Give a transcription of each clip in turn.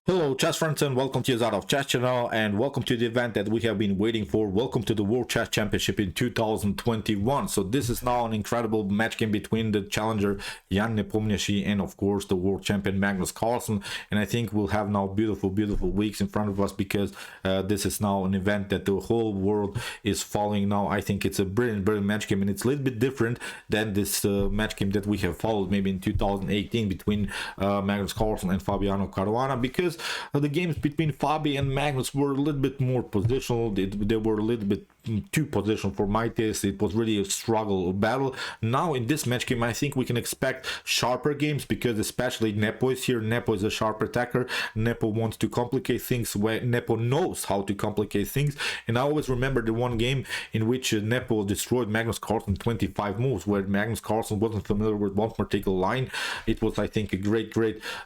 Hello chess friends and welcome to the Chess channel and welcome to the event that we have been waiting for. Welcome to the World Chess Championship in 2021. So this is now an incredible match game between the challenger Jan Nepomniachtchi and of course the world champion Magnus Carlsen. And I think we'll have now beautiful weeks in front of us because this is now an event that the whole world is following now. I think it's a brilliant match game, and it's a little bit different than this match game that we have followed maybe in 2018 between Magnus Carlsen and Fabiano Caruana, because the games between Fabi and Magnus were a little bit more positional. They were a little bit too positional for my taste. It was really a struggle, a battle. Now in this match game I think we can expect sharper games, because especially Nepo is here. Nepo is a sharp attacker. Nepo wants to complicate things. Where Nepo knows how to complicate things. And I always remember the one game in which Nepo destroyed Magnus Carlsen 25 moves, where Magnus Carlsen wasn't familiar with one particular line. It was, I think, a great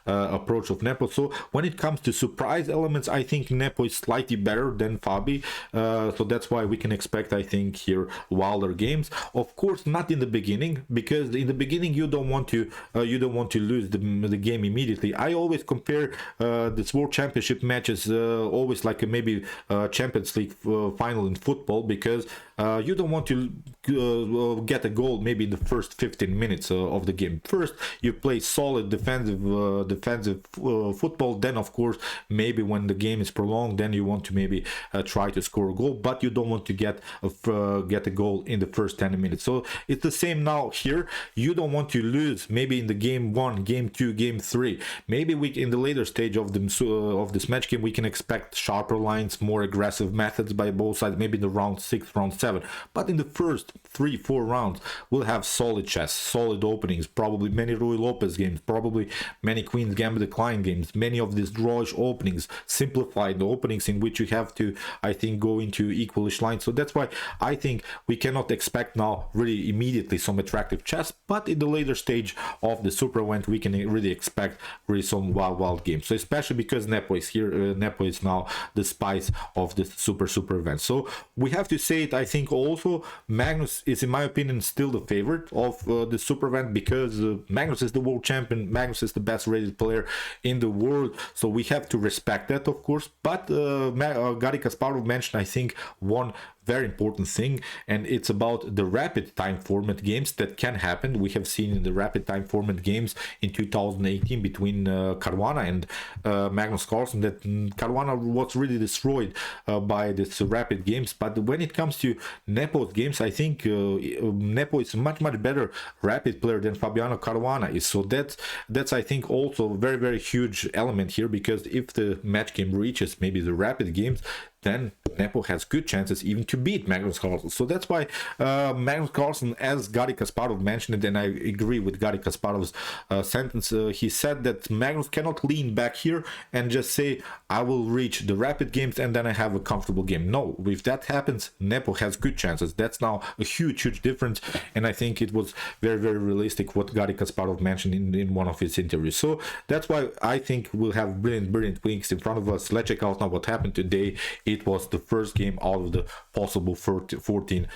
approach of Nepo. So when it comes to surprise elements, I think Nepo is slightly better than Fabi, so that's why we can expect, I think, here wilder games. Of course not in the beginning, because in the beginning you don't want to lose the game immediately. I always compare this World Championship matches always like maybe Champions League final in football, because you don't want to get a goal maybe in the first 15 minutes of the game. First you play solid defensive football, then of course maybe when the game is prolonged, then you want to maybe try to score a goal, but you don't want to get a goal in the first 10 minutes. So it's the same now here. You don't want to lose maybe in the game 1, game 2, game 3. Maybe we in the later stage of this match game we can expect sharper lines, more aggressive methods by both sides, maybe in the round 6, round 7. But in the first 3-4 rounds we'll have solid chess, solid openings, probably many Ruy Lopez games, probably many Queen's Gambit Decline games, many of these drawish openings, simplified openings in which you have to, I think, go into equalish lines. So that's why I think we cannot expect now really immediately some attractive chess, but in the later stage of the super event we can really expect really some wild games. So especially because Nepo is here, Nepo is now the spice of the super event. So we have to say it, I think also Magnus is in my opinion still the favorite of the super event, because Magnus is the world champion, Magnus is the best rated player in the world, so we have to respect that, of course. But Garry Kasparov mentioned, I think, one very important thing, and it's about the rapid time format games that can happen. We have seen in the rapid time format games in 2018 between Caruana and Magnus Carlsen that Caruana was really destroyed by this rapid games. But when it comes to Nepo's games, I think Nepo is a much better rapid player than Fabiano Caruana is. So that's I think also very huge element here, because if the match game reaches maybe the rapid games, then Nepo has good chances even to beat Magnus Carlsen. So that's why Magnus Carlsen, as Garry Kasparov mentioned it, and I agree with Garry Kasparov's sentence, he said that Magnus cannot lean back here and just say, I will reach the rapid games and then I have a comfortable game. No, if that happens, Nepo has good chances. That's now a huge difference, and I think it was very realistic what Garry Kasparov mentioned in one of his interviews. So that's why I think we'll have brilliant weeks in front of us. Let's check out now what happened today. It was the first game out of the possible 14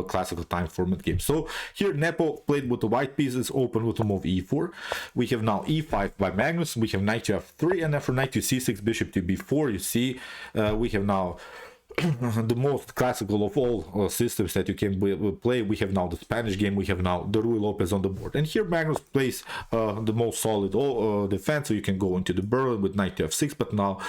classical time format games. So here Nepo played with the white pieces, open with the move e4. We have now e5 by Magnus. We have knight to f3, and after knight to c6, bishop to b4. You see, we have now the most classical of all systems that you can play. We have now the Spanish game, we have now the Ruy Lopez on the board, and here Magnus plays the most solid defense, so you can go into the Berlin with knight to f6, but now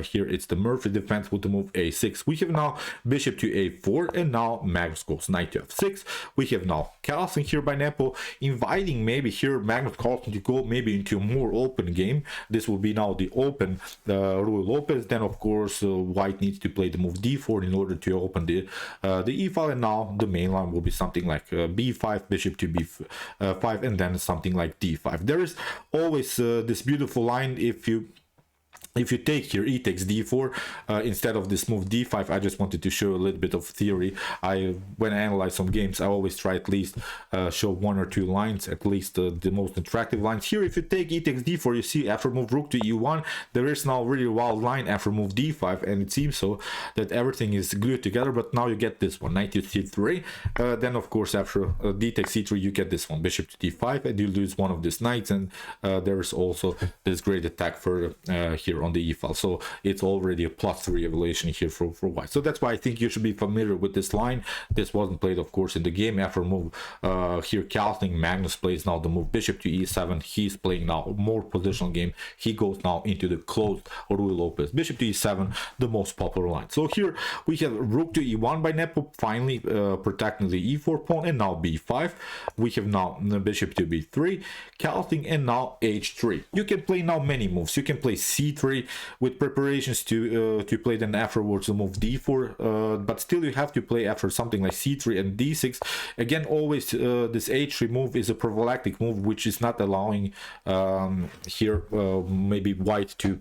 here it's the Murphy defense with the move a6. We have now bishop to a4, and now Magnus goes knight to f6. We have now Carlsen here by Nepo, inviting maybe here Magnus Carlsen to go maybe into a more open game. This will be now the open Ruy Lopez. Then of course white needs to play the move d4 in order to open the e file, and now the main line will be something like b5, bishop to b5, and then something like d5. There is always this beautiful line if you take here e takes d4 instead of this move d5. I just wanted to show a little bit of theory. When I analyze some games, I always try at least show one or two lines, at least the most attractive lines. Here if you take e takes d4, you see after move rook to e1 there is now really a wild line after move d5, and it seems so that everything is glued together. But now you get this one, knight to c3, then of course after d takes c3 you get this one, bishop to d5, and you lose one of these knights, and there is also this great attack for here here on the e file, so it's already a +3 evaluation here for white. So that's why I think you should be familiar with this line. This wasn't played, of course, in the game. After move here calculating, Magnus plays now the move bishop to e7. He's playing now a more positional game. He goes now into the closed Ruy Lopez. Bishop to e7, the most popular line. So here we have rook to e1 by Nepo, finally protecting the e4 pawn, and now b5. We have now the bishop to b3, calculating, and now h3. You can play now many moves. You can play c3 with preparations to play then afterwards the move d4, but still you have to play after something like c3 and d6. Again, always this h3 move is a prophylactic move, which is not allowing here maybe white to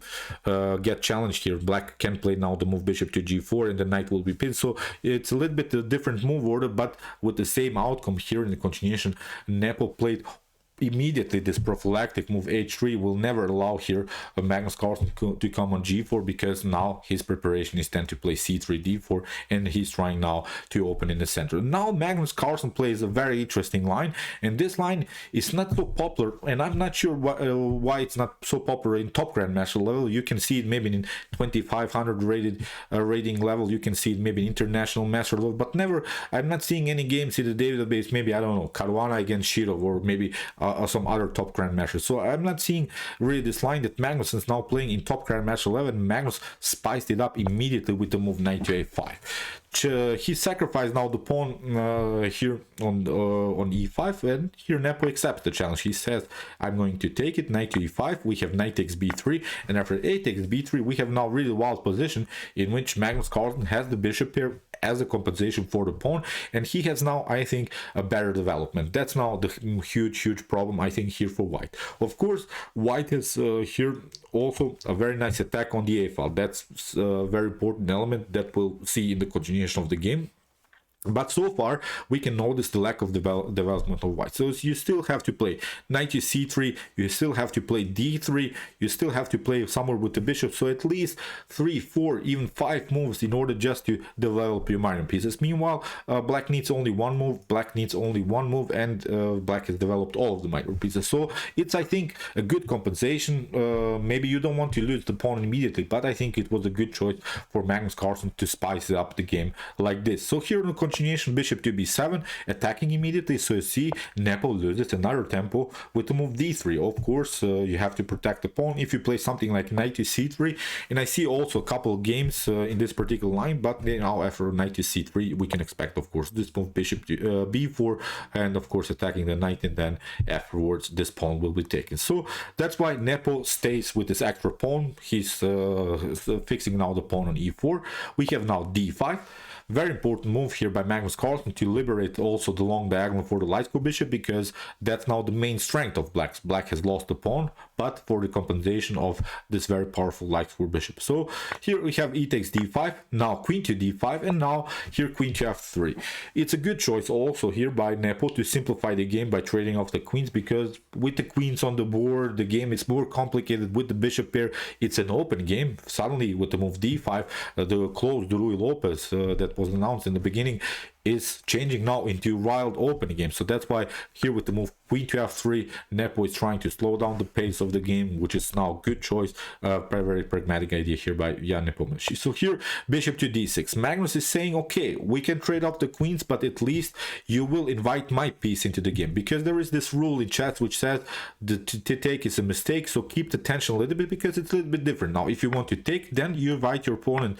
get challenged here. Black can play now the move bishop to g4, and the knight will be pinned. So it's a little bit a different move order, but with the same outcome here in the continuation. Nepo played immediately this prophylactic move h3 will never allow here Magnus Carlsen to come on g4, because now his preparation is then to play c3 d4, and he's trying now to open in the center. Now Magnus Carlsen plays a very interesting line, and this line is not so popular, and I'm not sure why it's not so popular in top grandmaster level. You can see it maybe in 2500 rated rating level, you can see it maybe in international master level, but never, I'm not seeing any games in the database. Maybe, I don't know, Caruana against Shirov, or maybe some other top grandmasters. So I'm not seeing really this line that Magnus is now playing in top grandmaster level. Magnus spiced it up immediately with the move knight to a5. He sacrificed now the pawn here on e5, and here Nepo accepts the challenge. He says, I'm going to take it. Knight to e5, we have knight takes b3, and after a takes b3, we have now really wild position in which Magnus Carlsen has the bishop here as a compensation for the pawn, and he has now, I think, a better development. That's now the huge problem, I think, here for white. Of course, white has here also a very nice attack on the a file. That's a very important element that we'll see in the continuation of the game. But so far, we can notice the lack of development of white. So you still have to play knight to c3, you still have to play d3, you still have to play somewhere with the bishop. So at least 3, 4, even 5 moves in order just to develop your minor pieces. Meanwhile, black needs only one move, and black has developed all of the minor pieces. So it's, I think, a good compensation. Maybe you don't want to lose the pawn immediately, but I think it was a good choice for Magnus Carlsen to spice up the game like this. So here in the continuation, bishop to b7, attacking immediately. So you see Nepo loses another tempo with the move d3. Of course, you have to protect the pawn if you play something like knight to c3, and I see also a couple of games in this particular line, but now after knight to c3 we can expect, of course, this move bishop to b4, and of course attacking the knight, and then afterwards this pawn will be taken. So that's why Nepo stays with this extra pawn. He's fixing now the pawn on e4. We have now d5. Very important move here by Magnus Carlsen to liberate also the long diagonal for the light square bishop, because that's now the main strength of black. Black has lost the pawn, but for the compensation of this very powerful light square bishop. So here we have e takes d5, now queen to d5, and now here queen to f3. It's a good choice also here by Nepo to simplify the game by trading off the queens, because with the queens on the board, the game is more complicated. With the bishop pair, it's an open game. Suddenly with the move d5, the closed Ruy Lopez that was announced in the beginning is changing now into wild open game. So that's why here with the move queen to f3, Nepo is trying to slow down the pace of the game, which is now good choice. Very pragmatic idea here by Jan Nepomniachtchi. So here bishop to d6. Magnus is saying, okay, we can trade off the queens, but at least you will invite my piece into the game, because there is this rule in chess which says that to take is a mistake. So keep the tension a little bit, because it's a little bit different. Now if you want to take, then you invite your opponent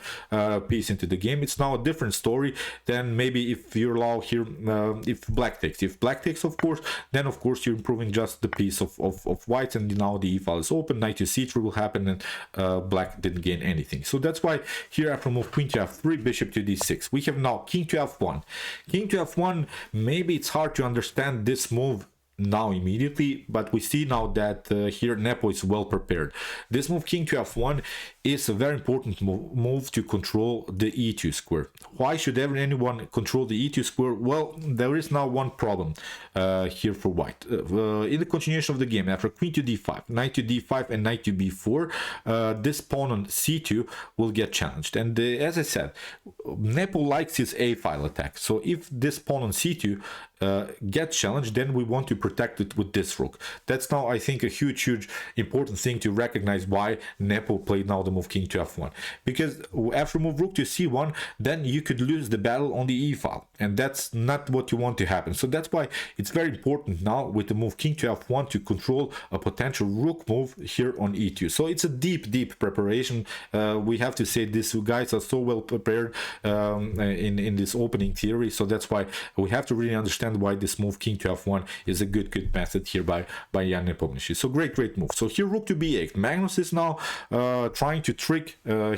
piece into the game. It's now a different story than maybe if you allow here if black takes. If black takes, of course, then of course you're improving just the piece of white, and now the e file is open. Knight to c3 will happen, and black didn't gain anything. So that's why here after move queen to f3, bishop to d6, we have now king to f1. King to f1, maybe it's hard to understand this move now immediately, but we see now that here Nepo is well prepared. This move king to f1 is a very important move to control the e2 square. Why should anyone control the e2 square? Well, there is now one problem here for white. In the continuation of the game, after queen to d5, knight to d5, and knight to b4, this pawn on c2 will get challenged. And as I said, Nepo likes his a file attack. So if this pawn on c2 gets challenged, then we want to protected with this rook. That's now, I think, a huge important thing to recognize why Nepo played now the move king to f1, because after move rook to c1, then you could lose the battle on the e file, and that's not what you want to happen. So that's why it's very important now with the move king to f1 to control a potential rook move here on e2. So it's a deep preparation. We have to say these guys are so well prepared in this opening theory, so that's why we have to really understand why this move king to f1 is a good method here by Jan Nepomniachtchi. So great move. So here rook to b8. Magnus is now trying to trick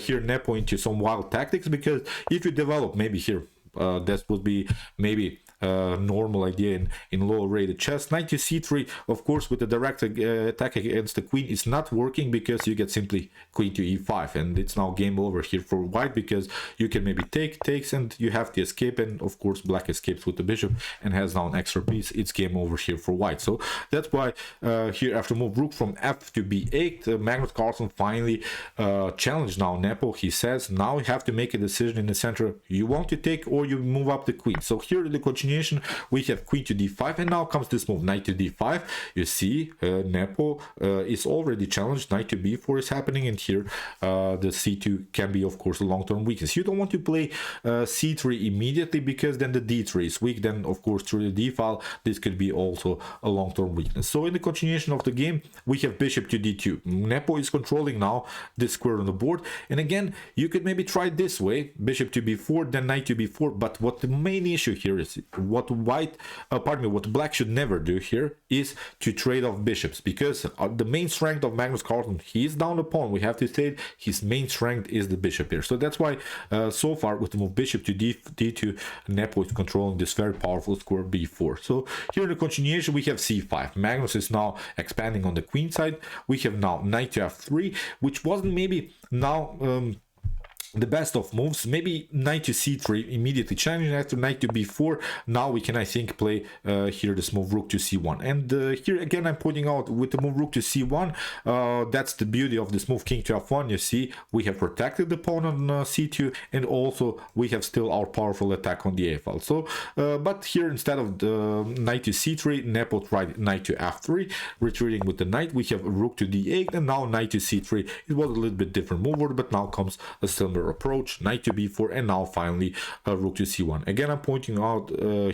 here Nepo into some wild tactics, because if you develop maybe here, that would be maybe normal idea in lower rated chess. Knight to c3, of course, with the direct attack against the queen is not working, because you get simply queen to e5, and it's now game over here for white, because you can maybe takes and you have the escape, and of course black escapes with the bishop and has now an extra piece. It's game over here for white. So that's why here after move rook from f to b8, Magnus Carlsen finally challenged now Nepo. He says now you have to make a decision in the center. You want to take or you move up the queen. So here in the continuation we have queen to d5, and now comes this move knight to d5. You see Nepo is already challenged. Knight to b4 is happening, and here the c2 can be of course a long-term weakness. You don't want to play c3 immediately, because then the d3 is weak. Then of course through the d file this could be also a long-term weakness. So in the continuation of the game we have bishop to d2. Nepo is controlling now this square on the board, and again you could maybe try it this way, bishop to b4, then knight to b4. But what the main issue here is, what what black should never do here is to trade off bishops, because the main strength of Magnus Carlsen, he is down a pawn. We have to say his main strength is the bishop here. So that's why so far with the move bishop to d2, Nepo is controlling this very powerful square b4. So here in the continuation we have c5. Magnus is now expanding on the queen side. We have now knight to f3, which wasn't maybe now the best of moves. Maybe knight to c3 immediately challenging. After knight to b4, now we can, I think, play here this move rook to c1. And here again I'm pointing out with the move rook to c1, that's the beauty of this move king to f1. You see we have protected the pawn on c2, and also we have still our powerful attack on the a file. So but here instead of the knight to c3, Nepo tried knight to f3, retreating with the knight. We have rook to d8, and now knight to c3. It was a little bit different move order, but now comes a similar approach, knight to b4, and now finally rook to c1. Again I'm pointing out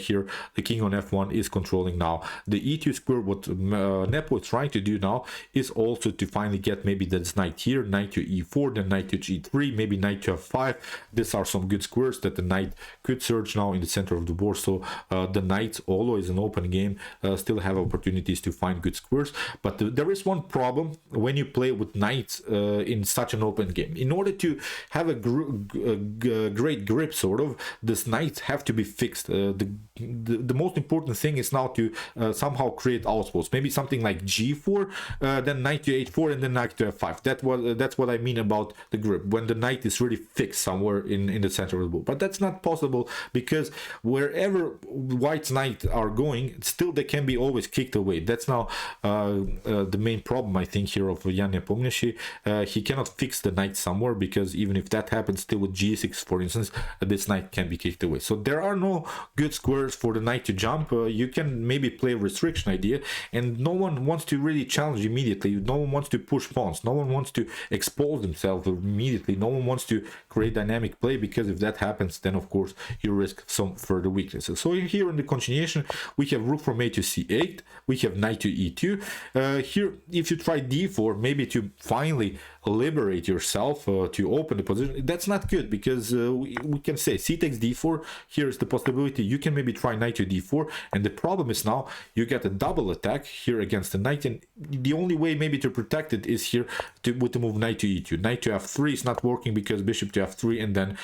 here the king on f1 is controlling now the e2 square. What Nepo is trying to do now is also to finally get maybe this knight here, knight to e4, then knight to g3, maybe knight to f5. These are some good squares that the knight could search now in the center of the board. So the knights, although it's an open game, still have opportunities to find good squares. But there is one problem when you play with knights in such an open game. In order to have a great grip, sort of, this knights have to be fixed. The most important thing is now to somehow create outposts, maybe something like g4, then knight to h4, and then knight to f5. That's what I mean about the grip, when the knight is really fixed somewhere in the center of the board. But that's not possible, because wherever white's knights are going, still they can be always kicked away. That's now the main problem, I think, here of Jan Nepomniachtchi. He cannot fix the knight somewhere, because even if that happens, still with g6 for instance, this knight can be kicked away. So there are no good squares for the knight to jump. You can maybe play a restriction idea, and no one wants to really challenge immediately. No one wants to push pawns. No one wants to expose themselves immediately. No one wants to create dynamic play, because if that happens, then of course you risk some further weaknesses. So here in the continuation we have rook from a to c8, we have knight to e2. Here if you try d4, maybe to finally liberate yourself, to open the position, that's not good, because we can say c takes d4. Here's the possibility you can maybe try knight to d4, and the problem is now you get a double attack here against the knight, and the only way maybe to protect it is here with the move knight to e2. Knight to f3 is not working, because bishop to f3, and then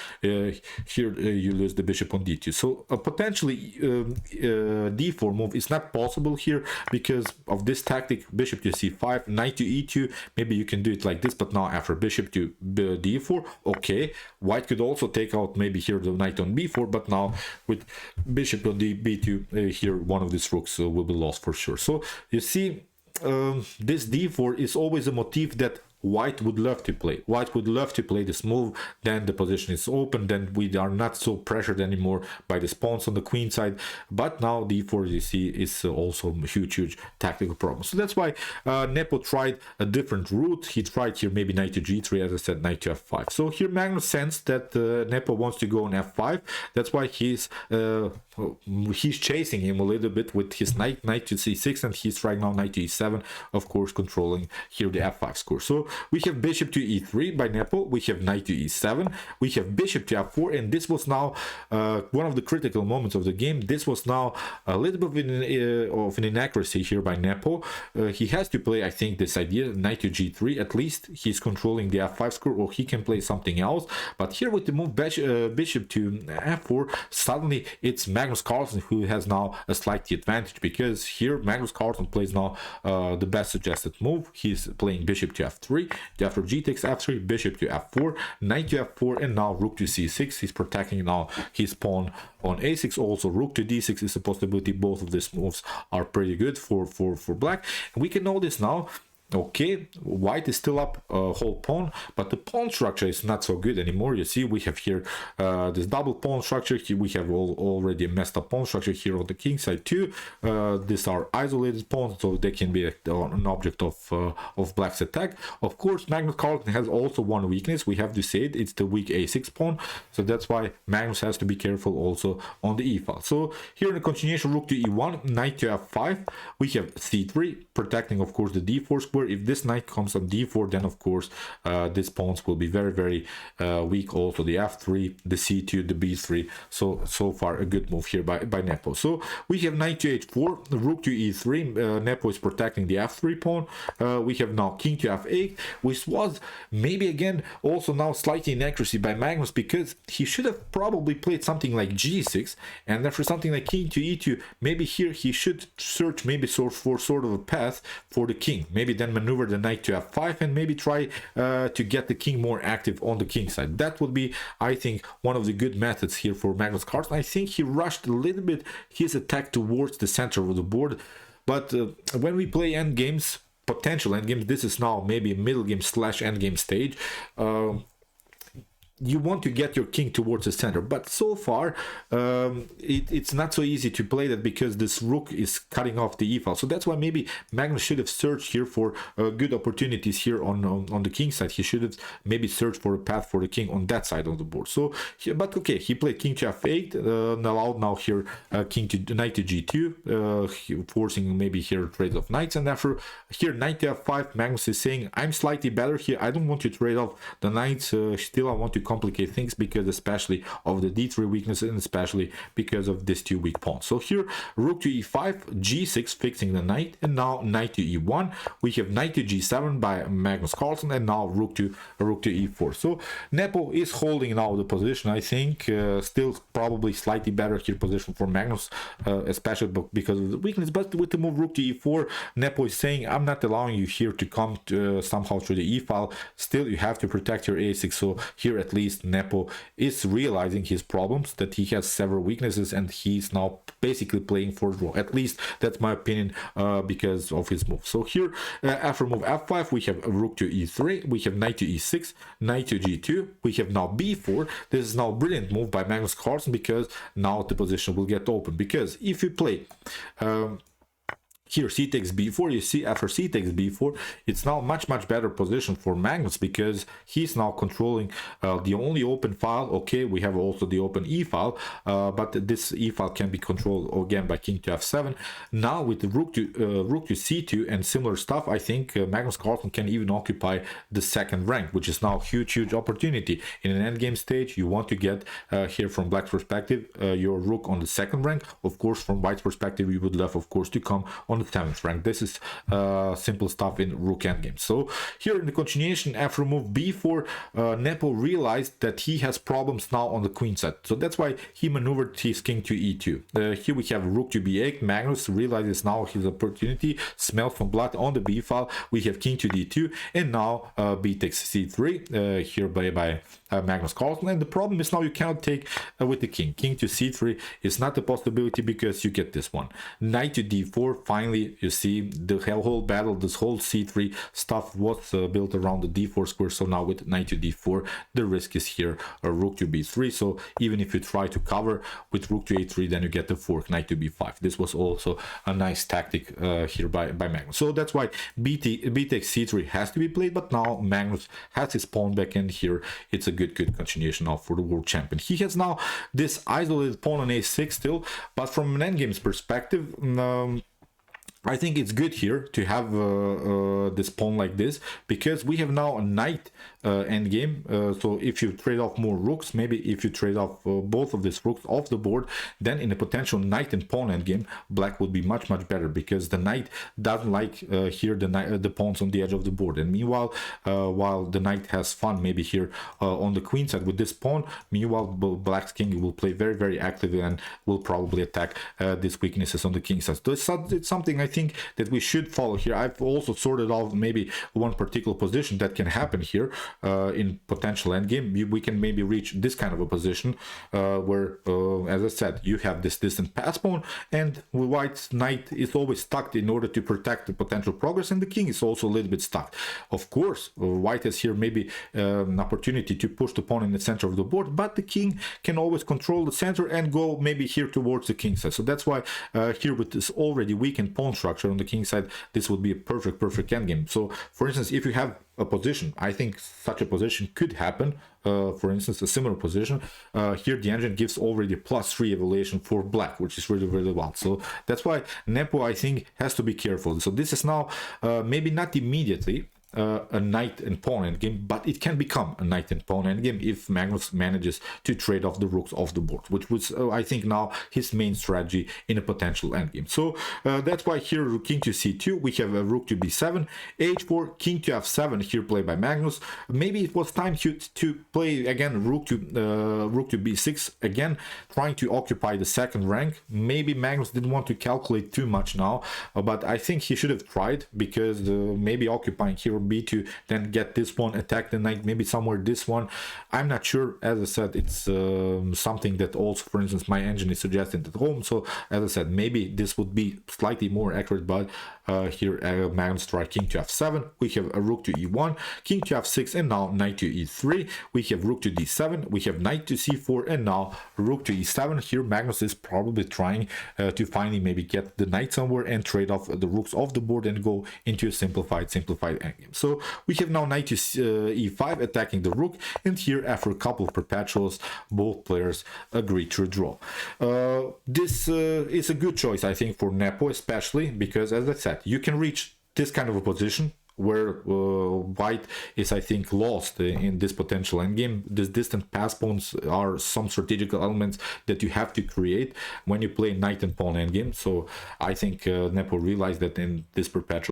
here you lose the bishop on d2. So potentially d4 move is not possible here because of this tactic, bishop to c5, knight to e2. Maybe you can do it like this, but now after bishop to d4, okay, white could also take out maybe here the knight on b4, but now with bishop on b2, here one of these rooks will be lost for sure. So you see, this d4 is always a motif that white would love to play. White would love to play this move, then the position is open, then we are not so pressured anymore by the pawns on the queen side. But now d4 you see is also a huge tactical problem. So that's why Nepo tried a different route. He tried here maybe knight to g3, as I said, knight to f5. So here Magnus sensed that Nepo wants to go on f5. That's why he's chasing him a little bit with his knight to c6, and he's trying now knight to e7, of course controlling here the f5 score. So we have bishop to e3 by Nepo, we have knight to e7, we have bishop to f4, and this was now one of the critical moments of the game. This was now a little bit of an inaccuracy here by Nepo. He has to play, I think, this idea, knight to g3, at least he's controlling the f5 score, or he can play something else. But here with the move bishop to f4, suddenly it's Magnus Carlsen who has now a slight advantage, because here Magnus Carlsen plays now the best suggested move. He's playing bishop to f3, after g takes f3, bishop to f4, knight to f4, and now rook to c6. He's protecting now his pawn on a6. Also rook to d6 is a possibility. Both of these moves are pretty good for black, and we can notice now, okay, white is still up whole pawn, but the pawn structure is not so good anymore. You see, we have here this double pawn structure. Here we have already a messed up pawn structure here on the king side too. These are isolated pawns, so they can be an object of black's attack. Of course, Magnus Carlsen has also one weakness. We have to say it, it's the weak a6 pawn, so that's why Magnus has to be careful also on the e file. So here in the continuation, rook to e1, knight to f5, we have c3, protecting of course the d4 square. If this knight comes on d4, then of course these pawns will be very weak. Also the f3, the c2, the b3. So far a good move here by Nepo. So we have knight to h4, rook to e3. Nepo is protecting the f3 pawn. We have now king to f8, which was maybe again also now slightly inaccuracy by Magnus, because he should have probably played something like g6, and after something like king to e2, maybe here he should search maybe for sort of a path for the king. Maybe then maneuver the knight to f5 and maybe try to get the king more active on the king side. That would be, I think, one of the good methods here for Magnus Carlsen. I think he rushed a little bit his attack towards the center of the board, but when we play endgames, potential endgames, this is now maybe a middle game / endgame stage, you want to get your king towards the center, but so far it's not so easy to play that, because this rook is cutting off the e file. So that's why maybe Magnus should have searched here for good opportunities here on the king side. He should have maybe searched for a path for the king on that side of the board. So but okay, he played king to f8, allowed now here king to knight to g2, forcing maybe here trades of knights, and after here knight to f5, Magnus is saying, I'm slightly better here, I don't want to trade off the knights, still I want to complicate things, because especially of the d3 weakness, and especially because of these two weak pawns. So here rook to e5, g6 fixing the knight, and now knight to e1. We have knight to g7 by Magnus Carlsen, and now rook to e4. So Nepo is holding now the position, I think, still probably slightly better here position for Magnus, especially because of the weakness. But with the move rook to e4, Nepo is saying, I'm not allowing you here to come somehow through the e file. Still you have to protect your a6. So here at least Nepo is realizing his problems, that he has several weaknesses, and he's now basically playing for draw. At least that's my opinion, because of his move. So here after move f5, we have rook to e3, we have knight to e6, knight to g2, we have now b4. This is now a brilliant move by Magnus Carlsen, because now the position will get open. Because if you play here c takes b4, you see after c takes b4, it's now much better position for Magnus, because he's now controlling the only open file. Okay, we have also the open e file, but this e file can be controlled again by king to f7. Now with the rook to c2 and similar stuff, I think Magnus Carlsen can even occupy the second rank, which is now huge opportunity in an endgame stage. You want to get here from black's perspective your rook on the second rank. Of course, from white's perspective, you would love, of course, to come on the 7th rank. This is simple stuff in rook endgame. So here in the continuation, after move b4, Nepo realized that he has problems now on the queen side. So that's why he maneuvered his king to e2. Here we have rook to b8. Magnus realizes now his opportunity, smells from blood on the b file. We have king to d2, and now b takes c3 here by Magnus Carlsen. And the problem is now you cannot take with the king. King to c3 is not a possibility, because you get this one. Knight to d4, fine. finally, you see the whole battle, this whole c3 stuff was built around the d4 square. So now with knight to d4, the risk is here rook to b3. So even if you try to cover with rook to a3, then you get the fork knight to b5. This was also a nice tactic here by Magnus. So that's why b takes c3 has to be played, but now Magnus has his pawn back in here. It's a good continuation now for the world champion. He has now this isolated pawn on a6 still, but from an endgame's perspective, I think it's good here to have this pawn like this, because we have now a knight endgame. So if you trade off more rooks, maybe if you trade off both of these rooks off the board, then in a potential knight and pawn endgame, black would be much better, because the knight doesn't like here the pawns on the edge of the board. And meanwhile, while the knight has fun maybe here on the queen side with this pawn, meanwhile black's king will play very actively and will probably attack these weaknesses on the king side. So it's something I think that we should follow here. I've also sorted out maybe one particular position that can happen here in potential endgame. We can maybe reach this kind of a position where, as I said, you have this distant pass pawn, and white's knight is always stuck in order to protect the potential progress, and the king is also a little bit stuck. Of course, white has here maybe an opportunity to push the pawn in the center of the board, but the king can always control the center and go maybe here towards the king side. So that's why here with this already weakened pawn structure on the king side, this would be a perfect endgame. So for instance, if you have a position, I think such a position could happen. For instance, a similar position here, the engine gives already +3 evaluation for black, which is really wild. So that's why Nepo, I think, has to be careful. So this is now maybe not immediately a knight and pawn endgame, but it can become a knight and pawn endgame if Magnus manages to trade off the rooks off the board, which was I think now his main strategy in a potential endgame. So that's why here king to c2, we have a rook to b7, h4, king to f7 here played by Magnus. Maybe it was time to play again rook to b6, again trying to occupy the second rank. Maybe Magnus didn't want to calculate too much now, but I think he should have tried, because maybe occupying here b2, then get this one, attack the knight, maybe somewhere this one. I'm not sure. As I said, it's something that also, for instance, my engine is suggesting at home. So as I said, maybe this would be slightly more accurate, but here Magnus try king to f7, we have a rook to e1, king to f6, and now knight to e3, we have rook to d7, we have knight to c4, and now rook to e7. Here Magnus is probably trying to finally maybe get the knight somewhere and trade off the rooks off the board and go into a simplified endgame. So we have now knight to e5 attacking the rook, and here after a couple of perpetuals, both players agree to draw. This is a good choice, I think, for Nepo, especially because, as I said, you can reach this kind of a position where white is, I think, lost in this potential endgame. These distant pass pawns are some strategical elements that you have to create when you play knight and pawn endgame. So I think Nepo realized that in this perpetual